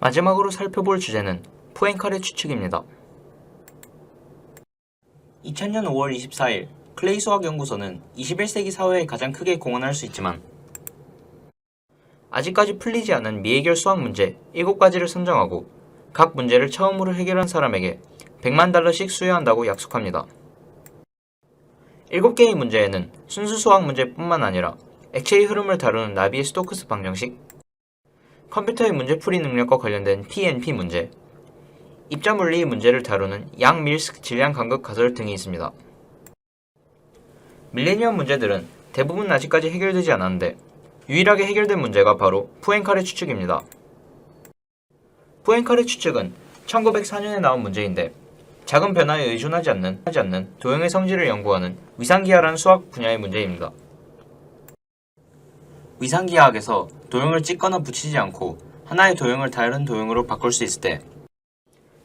마지막으로 살펴볼 주제는 포엔카레 추측입니다. 2000년 5월 24일 클레이 수학연구소는 21세기 사회에 가장 크게 공헌할 수 있지만 아직까지 풀리지 않은 미해결 수학 문제 7가지를 선정하고 각 문제를 처음으로 해결한 사람에게 $1,000,000씩 수여한다고 약속합니다. 7개의 문제에는 순수 수학 문제뿐만 아니라 액체의 흐름을 다루는 나비의 스토크스 방정식, 컴퓨터의 문제풀이 능력과 관련된 PNP 문제, 입자물리의 문제를 다루는 양-밀스 질량 간극 가설 등이 있습니다. 밀레니엄 문제들은 대부분 아직까지 해결되지 않았는데 유일하게 해결된 문제가 바로 포엔카레 추측입니다. 포엔카레 추측은 1904년에 나온 문제인데 작은 변화에 의존하지 않는 도형의 성질을 연구하는 위상기하라는 수학 분야의 문제입니다. 위상기하학에서 도형을 찍거나 붙이지 않고 하나의 도형을 다른 도형으로 바꿀 수 있을 때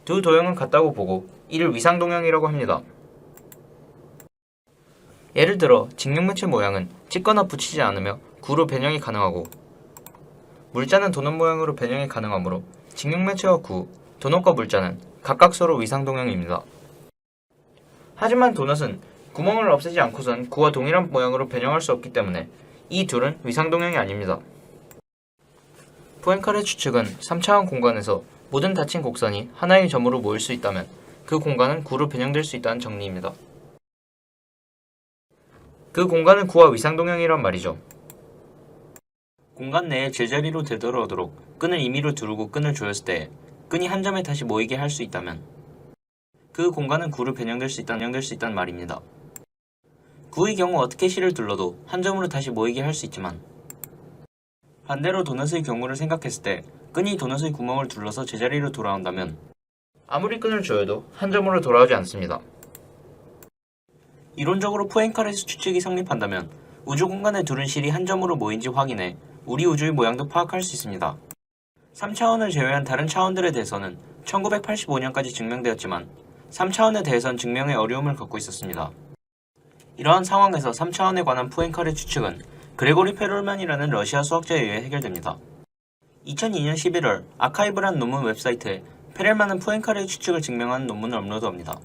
두 도형은 같다고 보고 이를 위상동형이라고 합니다. 예를 들어 직육면체 모양은 찍거나 붙이지 않으며 구로 변형이 가능하고 물자는 도넛 모양으로 변형이 가능하므로 직육면체와 구, 도넛과 물자는 각각 서로 위상동형입니다. 하지만 도넛은 구멍을 없애지 않고선 구와 동일한 모양으로 변형할 수 없기 때문에 이 둘은 위상동형이 아닙니다. 포엔카레 추측은 3차원 공간에서 모든 닫힌 곡선이 하나의 점으로 모일 수 있다면 그 공간은 구로 변형될 수 있다는 정리입니다. 그 공간은 구와 위상동형이란 말이죠. 공간 내에 제자리로 되돌아오도록 끈을 임의로 두르고 끈을 조였을 때 끈이 한 점에 다시 모이게 할 수 있다면 그 공간은 구로 변형될 수 있다는 말입니다. 구의 경우 어떻게 실을 둘러도 한 점으로 다시 모이게 할 수 있지만 반대로 도넛의 경우를 생각했을 때 끈이 도넛의 구멍을 둘러서 제자리로 돌아온다면 아무리 끈을 조여도 한 점으로 돌아오지 않습니다. 이론적으로 포엔카레 추측이 성립한다면 우주 공간의 두른 실이 한 점으로 모인지 확인해 우리 우주의 모양도 파악할 수 있습니다. 3차원을 제외한 다른 차원들에 대해서는 1985년까지 증명되었지만 3차원에 대해선 증명에 어려움을 갖고 있었습니다. 이러한 상황에서 3차원에 관한 포엔카레 추측은 그레고리 페롤만이라는 러시아 수학자에 의해 해결됩니다. 2002년 11월 아카이브란 논문 웹사이트에 페렐만은 포엔카레 추측을 증명하는 논문을 업로드합니다.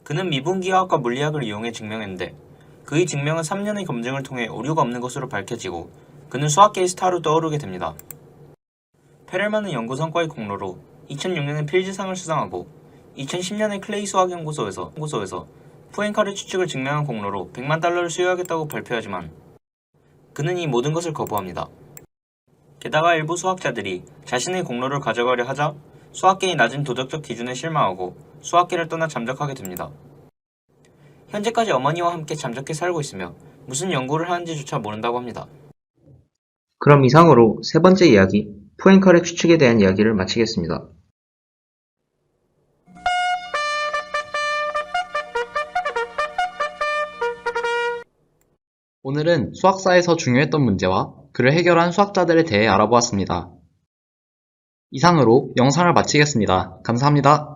그는 미분기하학과 물리학을 이용해 증명했는데 그의 증명은 3년의 검증을 통해 오류가 없는 것으로 밝혀지고 그는 수학계의 스타로 떠오르게 됩니다. 페렐만은 연구 성과의 공로로 2006년에 필즈상을 수상하고 2010년에 클레이 수학연구소에서 포엔카레 추측을 증명한 공로로 $1,000,000를 수여하겠다고 발표하지만 그는 이 모든 것을 거부합니다. 게다가 일부 수학자들이 자신의 공로를 가져가려 하자 수학계의 낮은 도덕적 기준에 실망하고 수학계를 떠나 잠적하게 됩니다. 현재까지 어머니와 함께 잠적해 살고 있으며 무슨 연구를 하는지조차 모른다고 합니다. 그럼 이상으로 세 번째 이야기, 포엔카레 추측에 대한 이야기를 마치겠습니다. 오늘은 수학사에서 중요했던 문제와 그를 해결한 수학자들에 대해 알아보았습니다. 이상으로 영상을 마치겠습니다. 감사합니다.